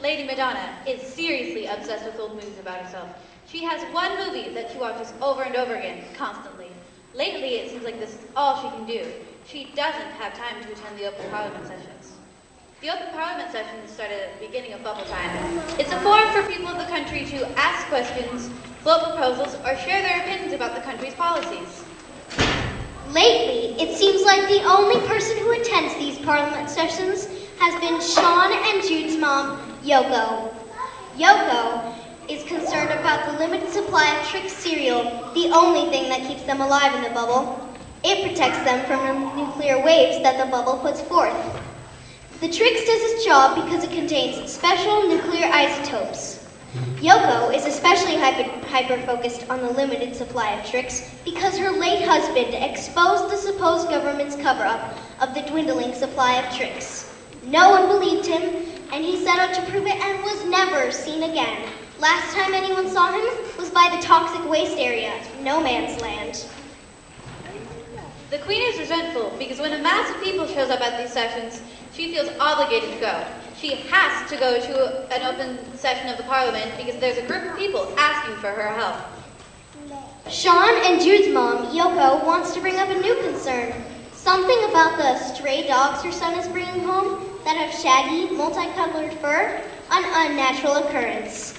Lady Madonna is seriously obsessed with old movies about herself. She has one movie that she watches over and over again, constantly. Lately, it seems like this is all she can do. She doesn't have time to attend the Open Parliament sessions. The Open Parliament sessions started at the beginning of bubble time. It's a forum for people of the country to ask questions, float proposals, or share their opinions about the country's policies. Lately, it seems like the only person who attends these Parliament sessions has been Sean and Jude's mom, Yoko. Yoko is concerned about the limited supply of Trix cereal, the only thing that keeps them alive in the bubble. It protects them from the nuclear waves that the bubble puts forth. The Trix does its job because it contains special nuclear isotopes. Yoko is especially hyper-focused on the limited supply of Trix because her late husband exposed the supposed government's cover-up of the dwindling supply of Trix. No one believed him, and he set out to prove it and was never seen again. Last time anyone saw him was by the toxic waste area, no man's land. The Queen is resentful because when a mass of people shows up at these sessions, she feels obligated to go. She has to go to an open session of the Parliament because there's a group of people asking for her help. Sean and Jude's mom, Yoko, wants to bring up a new concern. Something about the stray dogs her son is bringing home that have shaggy, multicolored fur, an unnatural occurrence.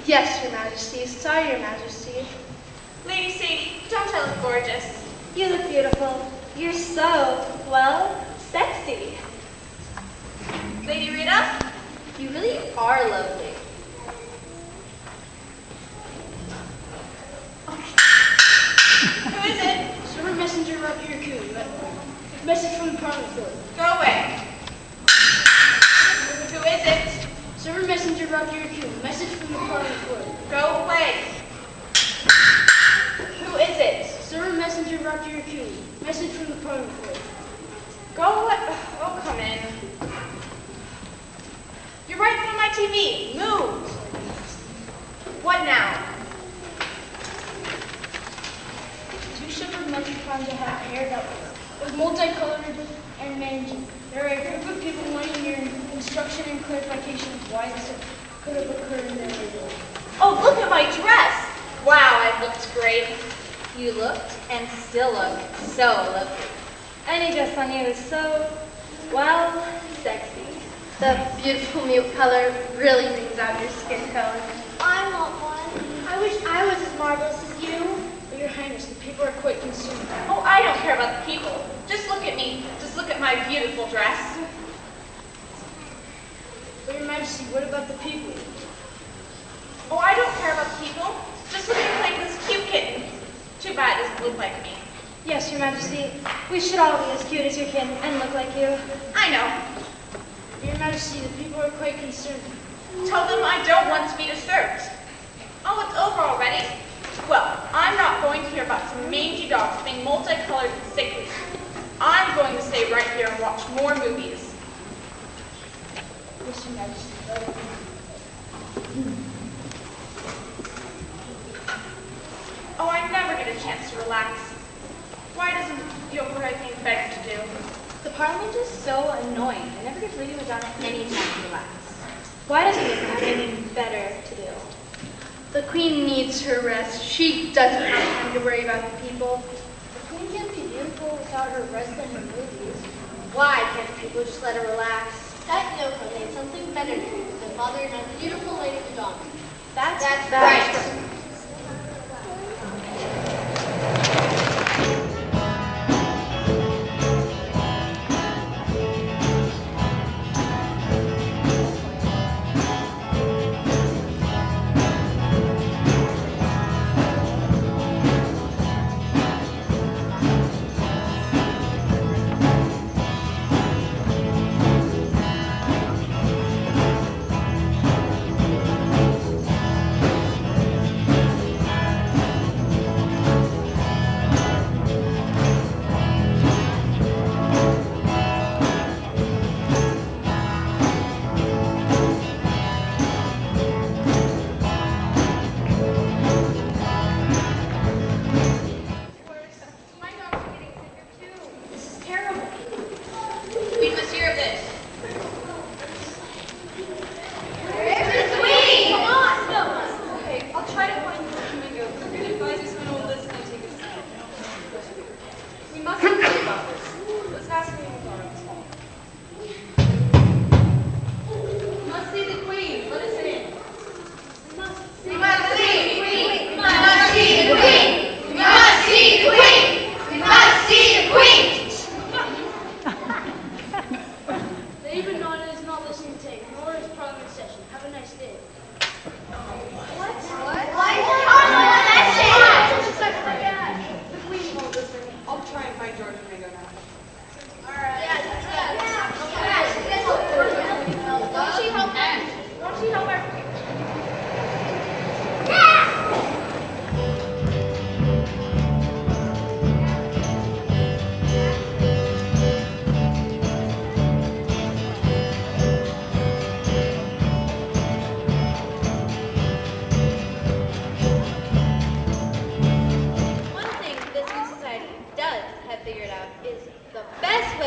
Yes, Your Majesty. Sorry, Your Majesty. Lady Sadie, don't I look gorgeous? You look beautiful. You're so, well, sexy. Lady Rita? You really are lovely. Who is it? Servant Messenger Rocky Raccoon. Message from the Parliament floor. Go away. Who is it? Servant Messenger Rocky Raccoon. Message from the Parliament floor. Go away. Who is it? Servant Messenger Rocky Raccoon. Message from the Parliament floor. Go away. Oh, come in. You're right in front of my TV. Move. What now? Two shepherd metricons that have hair that was multicolored and managing. There are a group of people wanting your instruction and clarification of why this could have occurred in their area. Oh, look at my dress. Wow, I looked great. You looked and still look so lovely. Any dress on you is so, well, sexy. The beautiful mute color really brings out your skin color. I want one. I wish I was as marvelous as you. But Your Highness, the people are quite consumed. Oh, I don't care about the people. Just look at me. Just look at my beautiful dress. But Your Majesty, what about the people? Oh, I don't care about the people. Just look at me playing this cute kitten. Too bad it doesn't look like me. Yes, Your Majesty. We should all be as cute as your kid and look like you. I know. Your Majesty, the people are quite concerned. Tell them I don't want to be disturbed. Oh, it's over already? Well, I'm not going to hear about some mangy dogs being multicolored and sickly. I'm going to stay right here and watch more movies. Yes, Your Majesty. Oh, I never get a chance to relax. Why doesn't Yoko have anything better to do? The Parliament is so annoying. It never gives Lady Madonna any time to relax. Why doesn't it have anything better to do? The Queen needs her rest. She doesn't have time to worry about the people. The Queen can't be beautiful without her rest and her movies. Why can't people just let her relax? That Yoko needs something better to do than fathering a beautiful Lady Madonna. That's right.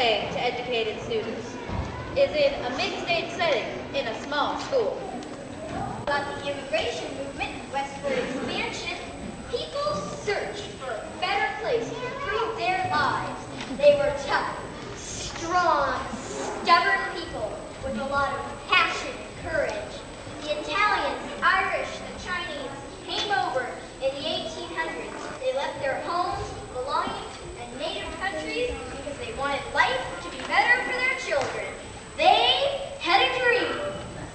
way to educate its students is in a mixed-age setting in a small school. About the immigration movement and westward expansion, people searched for a better place to improve their lives. They were tough, strong, stubborn people with a lot of passion and courage. The Italians, the Irish, the Chinese came over in the 1800s. They left their homes, belongings, and native countries because they wanted life to be better for their children. They had a dream.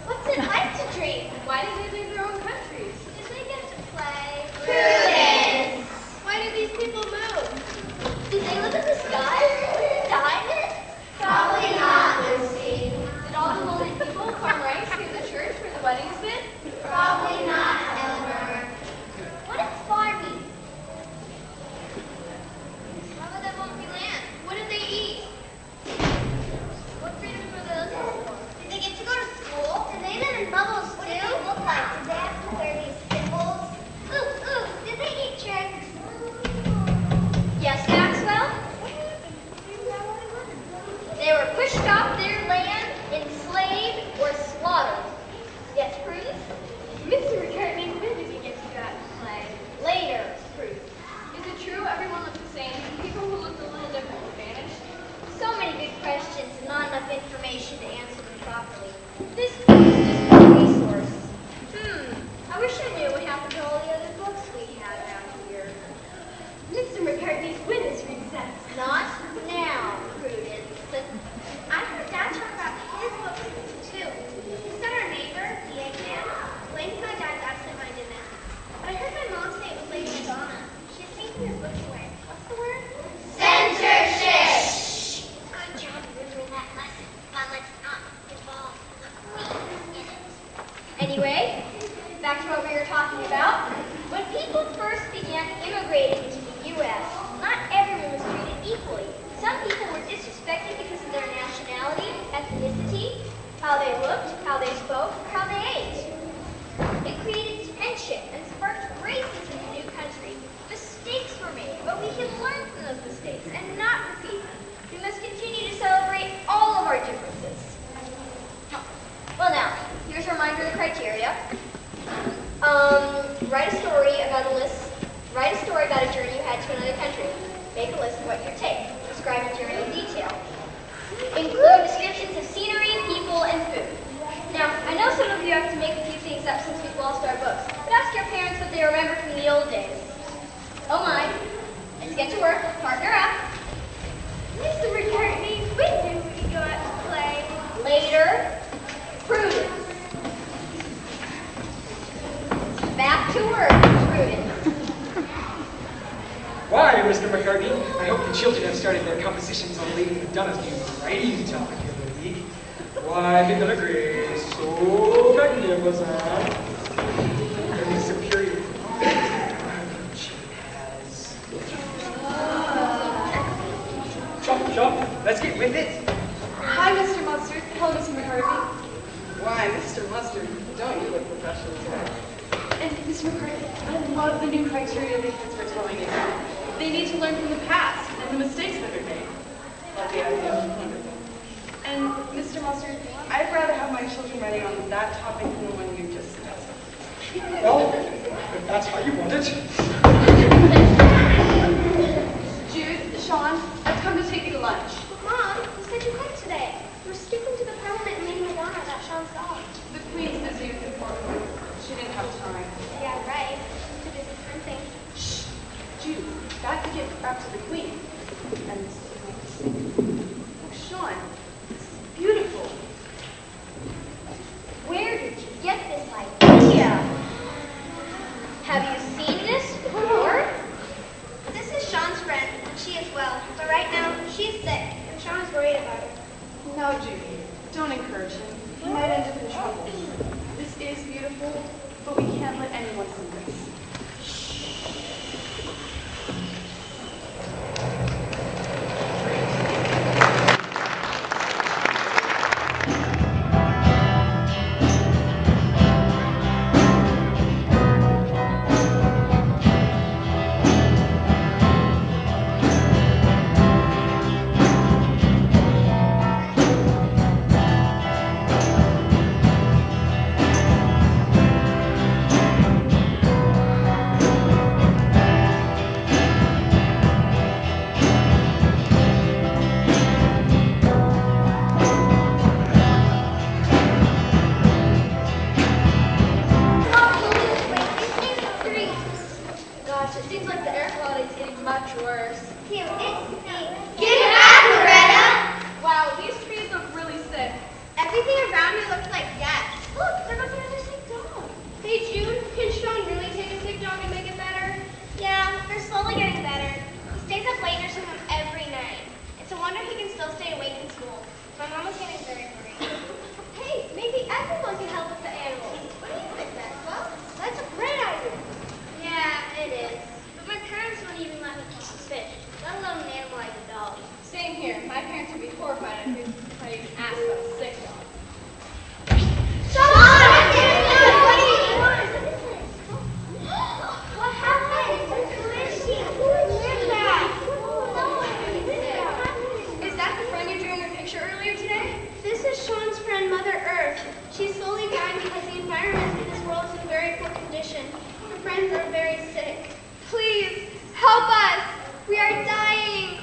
What's it like to dream? Why did they leave their own countries? Did they get to play? Prudence! Why did these people move? Did they look at the sky? Diamonds? Probably not, Lucy. Did all the lonely people form ranks near the church where the wedding's been? Probably not, Eleanor. What is farming? How would that won't be land? What did they eat? What freedom were they looking for? Did they get to go to school? Did they live in bubbles too? What did they look like? Did they have to wear these symbols? Ooh, did they eat tricks? Yes, Maxwell? They were pushed off their land, enslaved, or slaughtered. Yes, Prudence? Mr. McCartney, when did you get to that play? Later, Prudence. Is it true everyone looked the same? People who looked a little different were banished? So many good questions and not enough information to answer them properly. This book is just a resource. I wish I knew what happened to all the other books we had around here. Mr. McCartney's win is recess. Not now, Prudence. I heard Dad talk about his books too. He said our neighbor, the Eggman, blamed my dad's absent-mindedness. But I heard my mom say it was Lady Madonna. She's taking his books away. What's the word? Censorship! Good job remembering that lesson, but let's not involve the Queen in it. Anyway, back to what we were talking about. When people first began immigrating to the U.S., not everyone was treated equally. Some people were disrespected because of their nationality, ethnicity, how they looked, how they spoke, how they ate. It created tension and sparked racism in the new country. Mistakes were made, but we can learn from those mistakes and not repeat them. We must continue to celebrate all of our differences. Well now, here's a reminder of the criteria. Write a story about a journey you had to another country. Make a list of what you take. Describe your journey in detail. Include descriptions of scenery, people, and food. Now, I know some of you have to make a few things up since we've lost our books, but ask your parents what they remember from the old days. Oh my. Let's get to work. Partner up. Mr. McCartney, when did we go out to play? Later. Prudence. Back to work, Prudence. Why, Mr. McCartney? I hope the children have started their compositions on Lady Madonna's new writing topic of the week. Why, Madonna Grace, so magnificent. And superior she has. Chop, let's get with it. Hi, Mr. Mustard. Hello, Mr. McCarthy. Why, Mr. Mustard, don't you look professional today? And Mr. McCarthy, I love the new criteria they kids are throwing in. They need to learn from the past and the mistakes that are made. Love the idea. Wonderful. And Mr. Mustard, I'd rather have my children writing on that topic than the one you just suggested. Well, if that's how you want it. Jude, Sean, I've come to take you to lunch. Mom, you said you couldn't today. We're skipping to the Parliament and Lady Madonna, that Sean's dog. The Queen's busy with important work. She didn't have time. Yeah, right. Too busy printing. Shh. Jude, got to get back to the Queen. And Sean, this is beautiful. Where did you get this idea? Have you seen this before? This is Sean's friend, and she is well. But right now, she's sick, and Sean's worried about her. No, Judy, don't encourage him. He might end up in trouble. This is beautiful, but we can't let anyone see this. worse. Ew, it stinks. Get back, Loretta! Wow, these trees look really sick. Everything around me looks like death. Look, there goes another sick dog. Hey, June, can Sean really take a sick dog and make it better? Yeah, they're slowly getting better. He stays up late nursing them every night. It's a wonder he can still stay awake in school. My mom was getting very worried. Hey, maybe everyone can help with the animals. What do you think, Maxwell? That's a great idea. Yeah, it is. But my parents won't even let me catch a fish, let alone an animal like a dog. Same here. My parents would be horrified if I even asked about a sick dog. What happened? Who is she? Who is that? Is that the friend you drew in your picture earlier today? This is Sean's friend, Mother Earth. She's slowly dying because the environment in this world is in very poor condition. Her friends are very sick. Please, help us. We are dying.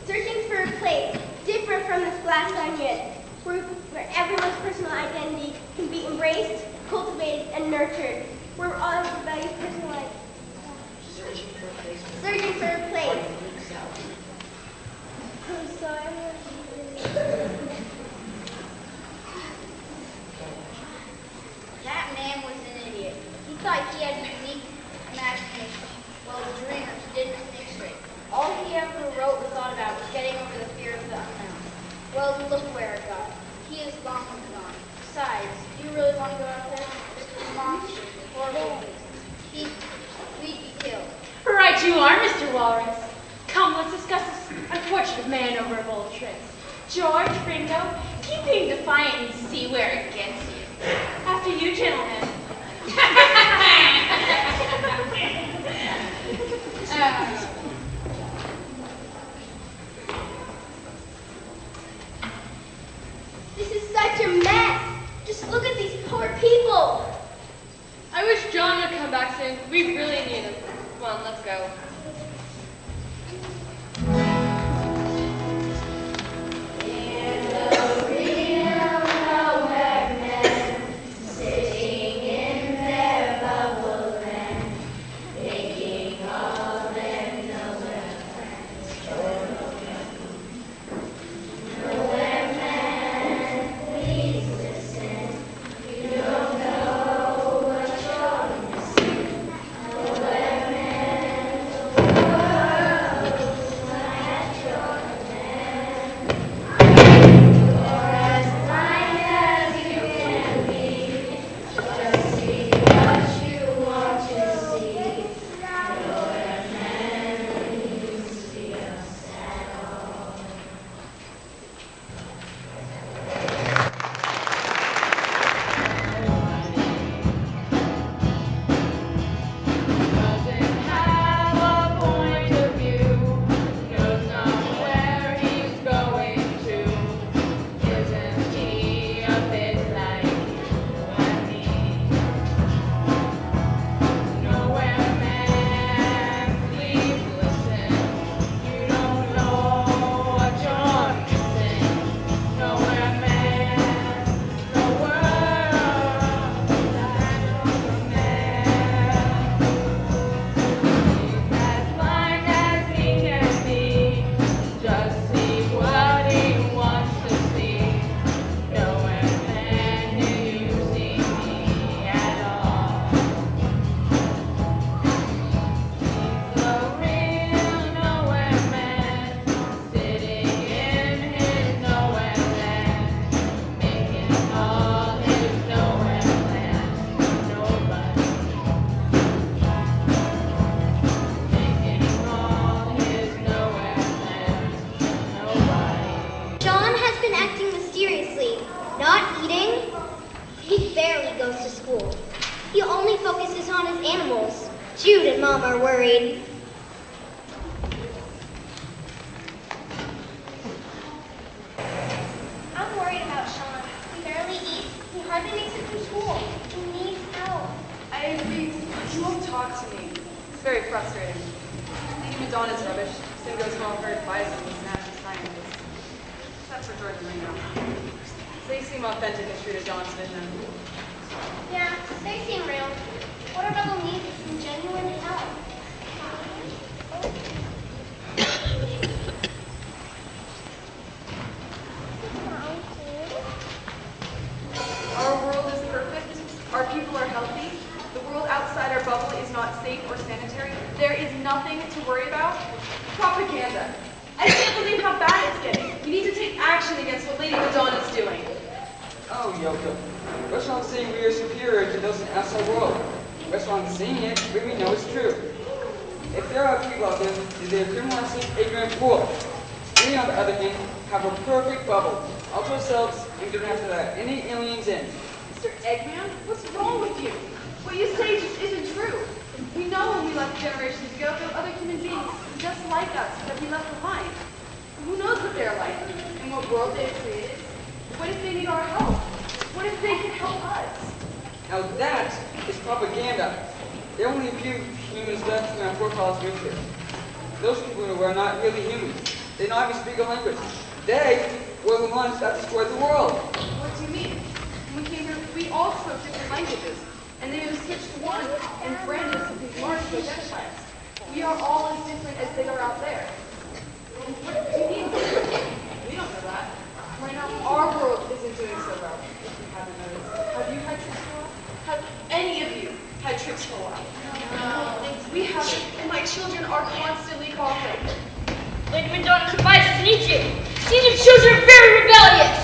Searching place, different from this glass onion, where everyone's personal identity can be embraced, cultivated, and nurtured. Where all everybody's personal life. Searching for a place. That man was an idiot. He thought he had a unique imagination, while the dreamers didn't think straight. All he ever wrote or thought about was getting over the fear of the unknown. Well, look where it got. He is long gone. Besides, do you really want to go out there? There's monsters, horrible things. We'd be killed. Right you are, Mr. Walrus. Come, let's discuss this unfortunate man over a bowl of tricks. George, Ringo, keep being defiant and see where it gets you. After you, gentlemen. This is such a mess. Just look at these poor people. I wish John would come back soon. We really need him. Come on, let's go. Not eating, he barely goes to school. He only focuses on his animals. Jude and Mom are worried. I'm worried about Sean. He barely eats. He hardly makes it through school. He needs help. I agree. He won't talk to me. It's very frustrating. Lady Madonna's rubbish. Same goes for all her advisors and national scientists. Except for Jordan Reno. They seem authentic and true to John's vision. Yeah, they seem real. What our Rebel needs is some genuine help. Our world is perfect. Our people are healthy. The world outside our bubble is not safe or sanitary. There is nothing to worry about. Propaganda. I can't believe how bad it's getting. We need to take action against what Lady Madonna's doing. Oh, Yoko. Restaurants saying we are superior to those in the outside world. Restaurants saying it, but we know it's true. If there are people out there, they are criminalizing ignorant fools. We, on the other hand, have a perfect bubble. All to ourselves, and don't have to let any aliens in. Mr. Eggman, what's wrong with you? What you say just isn't true. We know when we left generations ago, there were other human beings just like us that we left behind. Who knows what they're like and what world they've created? What if they need our help? What if they can help us? Now that is propaganda. There are only a few humans left when our forefathers moved here. Those people were not really humans. They not even speak a language. They were the ones that destroyed the world. What do you mean? When we came here, we all spoke different languages, and they would switch to one and brand us with these marks to identify us. We are all as different as they are out there. What do you mean? We don't know that. Right now, our world isn't doing so well, if you haven't noticed. Have you had tricks for a while? Have any of you had tricks for a while? No. We haven't, and my children are constantly coughing. Lady McDonald's advises to eat you. Senior children are very rebellious.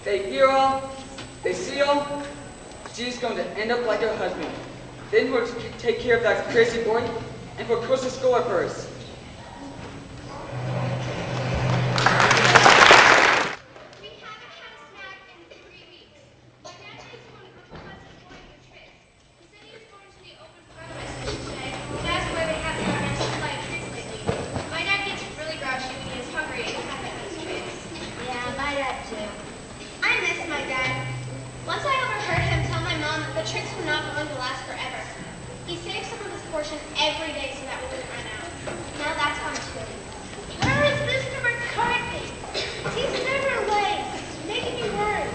They hear all, they see all. She's going to end up like her husband. Then we'll take care of that crazy boy and we'll close the school at first. We haven't had a snack in 3 weeks. My dad takes one group of us is going to Trix. He said he was going to the open parliament session today. That's why they haven't had our supply of Trix lately. My dad gets really grouchy when he is hungry and hasn't had his Trix. Yeah, my dad too. I miss my dad. Once I overheard him tell my mom that the Trix were not going to last forever. He saved some of his portion every day so that we wouldn't run out. Now that's gone too. Where is Mr. McCarthy? He's never late. He's making me worry.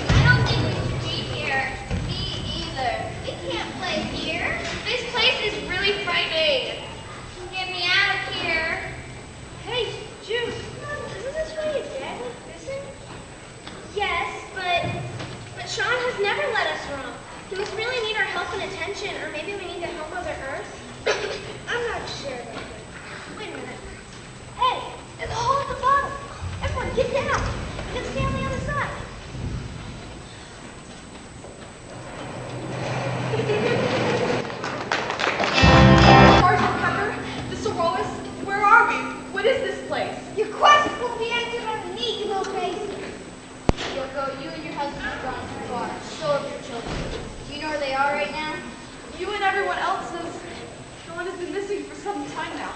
I don't think we should be here. Me either. We can't play here. This place is really frightening. Get me out of here. Hey, Jude, isn't this why your dad went missing? Yes, but Sean has never led us wrong. He must really need our help and attention, or maybe we need to help Mother Earth. I'm not sure about that. Wait a minute. Hey, there's a hole at the bottom. Everyone, get down. You can stay on the other side. Sergeant Pepper, Mr. Wallace, where are we? What is this place? Your questions will be answered underneath, you little crazy. Yoko, you and your husband have gone too far. So have your children. Do you know where they are right now? You and everyone else knows Sean has been missing for some time now.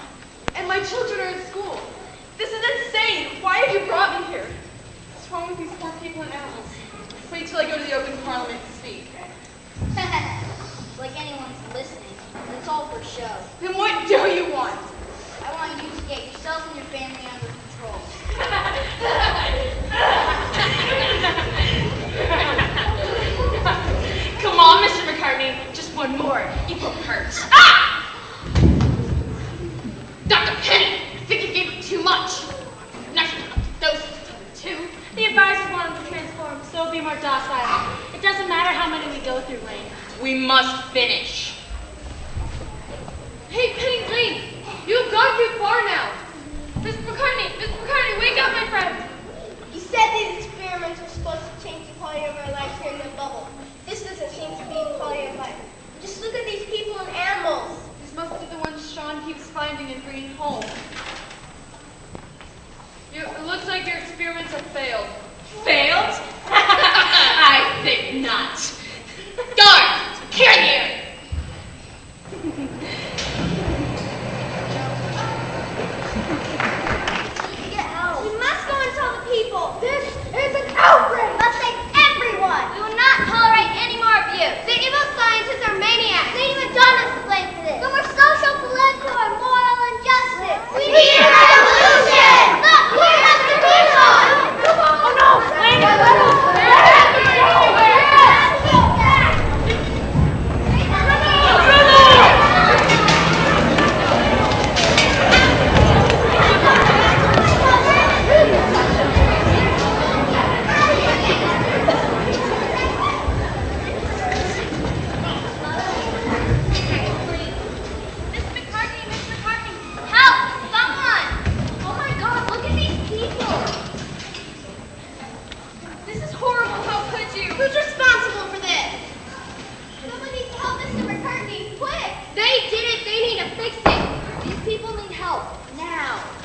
And my children are in school. This is insane. Why have you brought me here? What's wrong with these poor people and animals? Wait till I go to the open parliament to speak. Like anyone's listening. It's all for show. Then what do you want? I want you to get yourself and your family under control. Come on, Mr. McCartney. Just one more. Equal parts. Ah! Dr. Penny, I think you gave it too much. Next one, those two. The advisors want them to transform, so be more docile. It doesn't matter how many we go through, Lane. We must finish. Hey, Penny Lane, you have gone too far now. Mr. McCartney, wake up, my friend. You said these experiments were supposed to change the quality of our life here in the bubble. This doesn't seem to be the quality of life. Just look at these people and animals. These must be the ones Sean keeps finding and bringing home. It looks like your experiments have failed. Failed? I think not. Guards, get here! We must go and tell the people. This is an outbreak. Must save everyone. We will not tolerate any more abuse. The evil scientists are maniacs. Lady Madonna's to blame for this. But we're social, political, and moral injustice. We need a revolution. Look, we have the people. Oh no, Lady Madonna.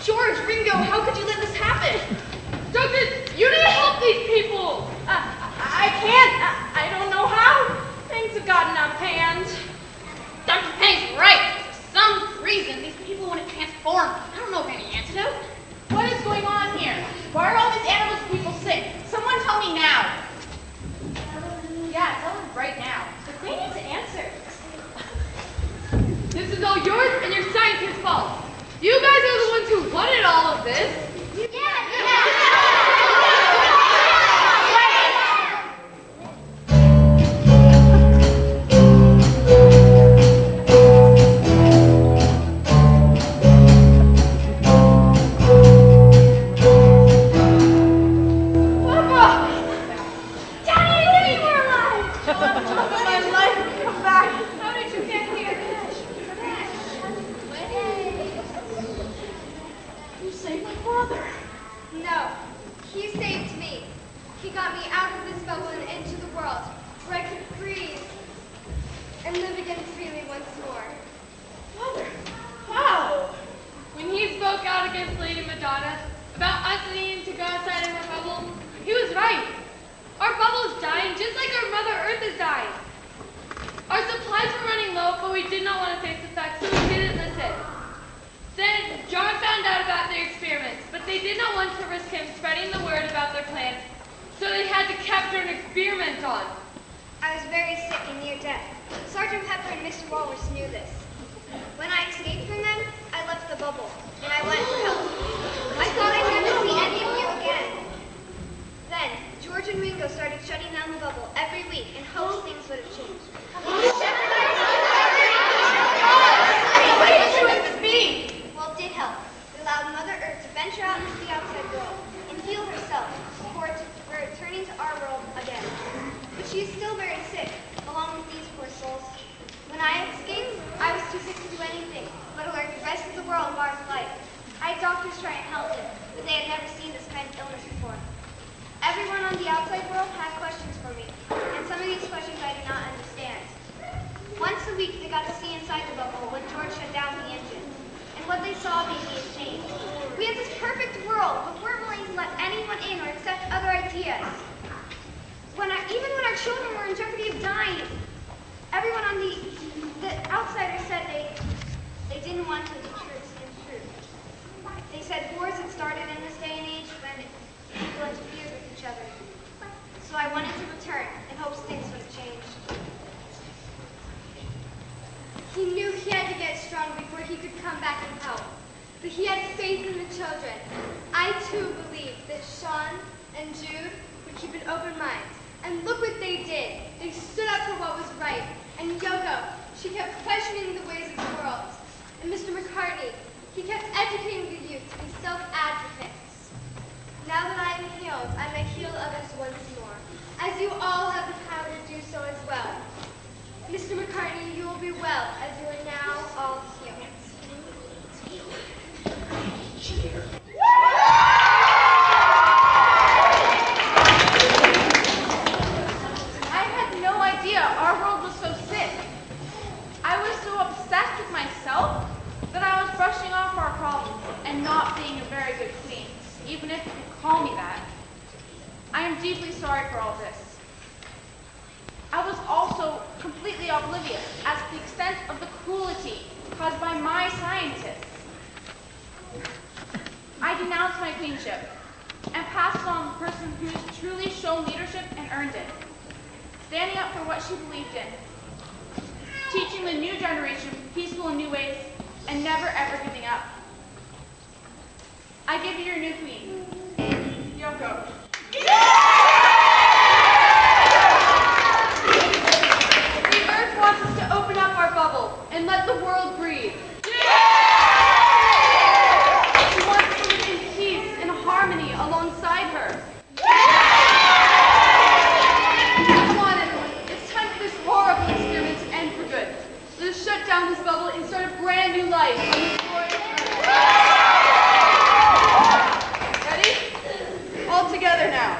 George, Ringo, how could you let this happen? Douglas, you need to help these people. I can't. I don't know how. Things have gotten out of hand. Dr. Penny's right. For some reason, these people want to transform. I don't know of any antidote. What is going on here? Why are all these animals and people sick? Someone tell me now. Yeah, tell them right now. The queen needs answers. This is all yours and your scientist's fault. You guys are the ones who wanted all of this. No, he saved me. He got me out of this bubble and into the world, where I could breathe and live again freely once more. Mother, how? When he spoke out against Lady Madonna about us needing to go outside of our bubble, he was right. Our bubble is dying just like our Mother Earth is dying. Our supplies were running low, but we did not want to face the facts, so we didn't listen. Then John found out about their experiments, but they did not want to risk him spreading the word about their plans, so they had to capture and experiment on. I was very sick and near death. Sergeant Pepper and Mr. Walrus knew this. When I escaped from them, I left the bubble, and I went for help. I thought I'd never see any of you again. Then, George and Ringo started shutting down the bubble every week in hopes things would have changed. What did you speak? Well, it did help. It allowed Mother Earth to venture out into the outside world and heal herself before returning to our world again. But she is still very sick, along with these poor souls. When I escaped, I was too sick to do anything but alert the rest of the world of Mars life. I had doctors try and help me, but they had never seen this kind of illness before. Everyone on the outside world had questions for me, and some of these questions I did not understand. Once a week, they got to see inside the bubble when George shut down the engine. And what they saw made me ashamed. We had this perfect world, but weren't willing to let anyone in or accept other ideas. Even when our children were in jeopardy of dying, everyone on the outsider said they didn't want to do truth. They said wars had started in this day and age when people interfered with each other. So I wanted to return in hopes things would have changed. He knew he had to get strong before he could come back and help. But he had faith in the children. I too believed that Sean and Jude would keep an open mind. And look what they did. They stood up for what was right. And Yoko, she kept questioning the ways of the world. And Mr. McCartney, he kept educating the youth to be self-advocates. Now that I am healed, I may heal others once more, as you all have the power to do so as well. Mr. McCartney, you will be well, as you are now all healed. I had no idea our world was so sick. I was so obsessed with myself that I was brushing off our problems and not being a very good queen, even if you could call me that. I am deeply sorry for all this. I was also completely oblivious as to the extent of the cruelty caused by my scientists. I denounced my queenship and passed it on to the person who has truly shown leadership and earned it, standing up for what she believed in, teaching the new generation peaceful and new ways, and never ever giving up. I give you your new queen, Yoko. The Earth wants us to open up our bubble and let the world breathe. She wants us to live in peace and harmony alongside her. Come on, everyone. It's time for this horrible experiment to end for good. Let us shut down this bubble and start a brand new life on this glorious Earth. Ready? All together now.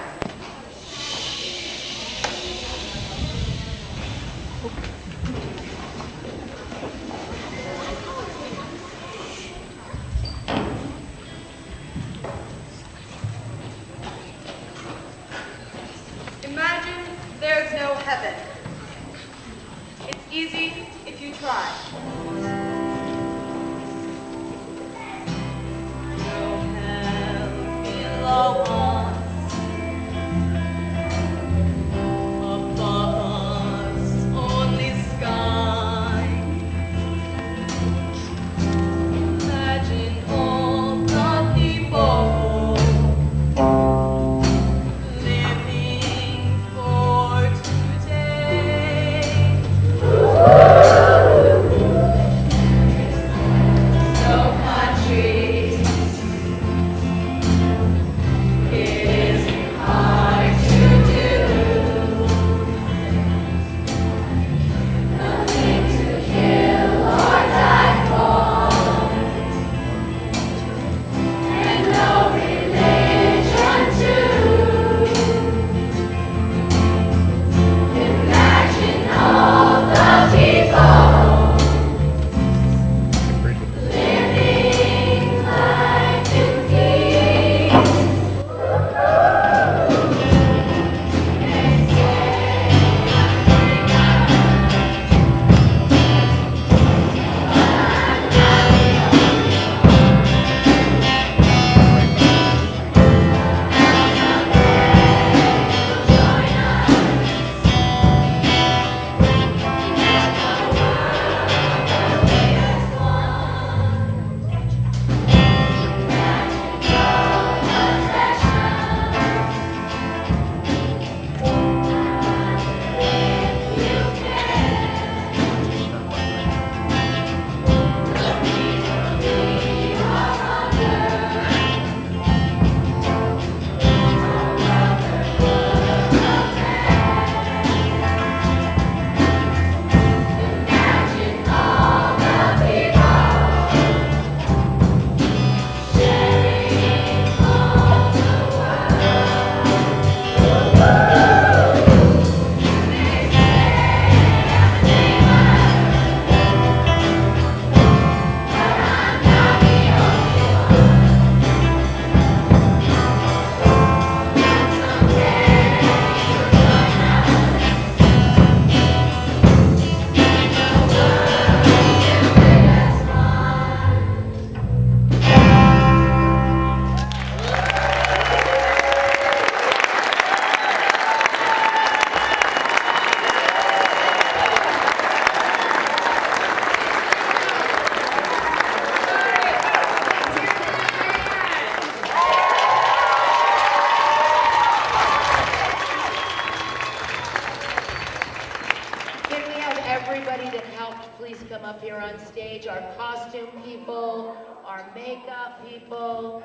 up, people.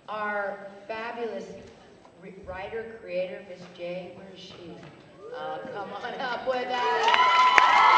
Our fabulous writer, creator, Miss J, where is she? Come on up with us.